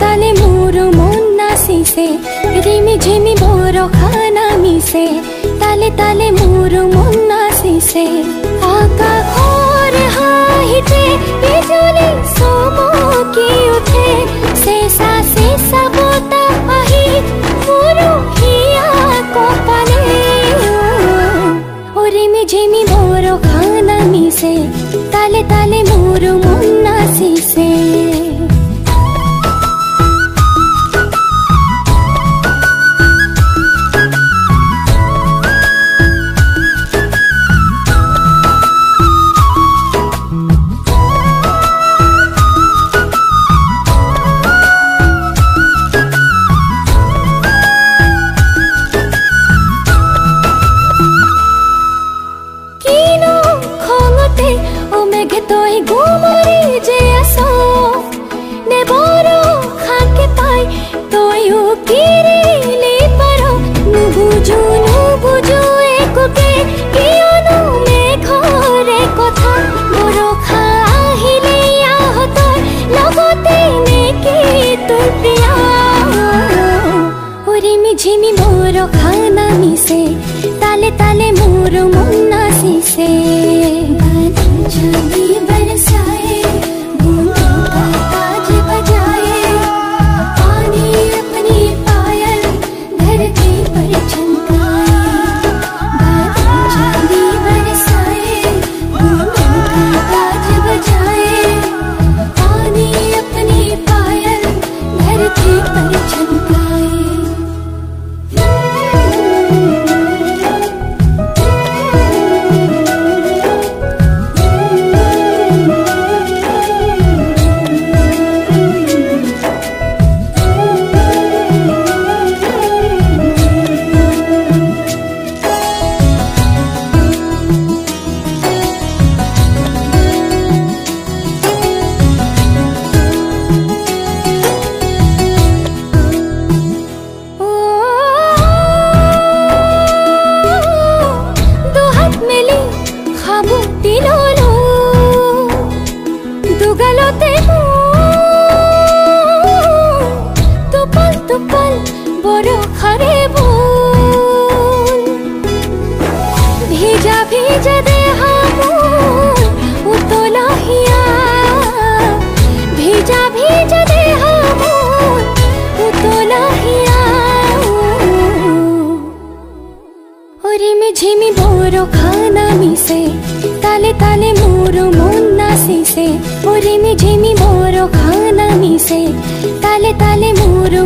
ताले मोर मन नाचिसे रिमी झिमी बर खाना मिसे ताले ताले मोर मन नाचिसे आकाशर हाहिते बिजुली चमकी उठे शेषा शेषा बताह आहि मोर हिया कपाले रिमी झिमी बर खाना मिसे ताले ताले मोर मन नाचिसे झिमी मोर खाना मिसे ताले ताले मोर मन नाचिसे बादल बरसाए बूंदों का ताज बजाए पानी अपनी पायल धरती पर चमकाए बादल बरसाए बूंदों का ताज बजाए पानी अपनी पायल धरती पर चमकाए भीजा भीजा देहा मोर उतला हिया भीजा भीजा देहा मोर उतला हिया रिमी झिमी बर खाना मिसे ताले ताले मोर मन नाचिसे रिमी झिमी बर खाना मिसे ताले ताले मोर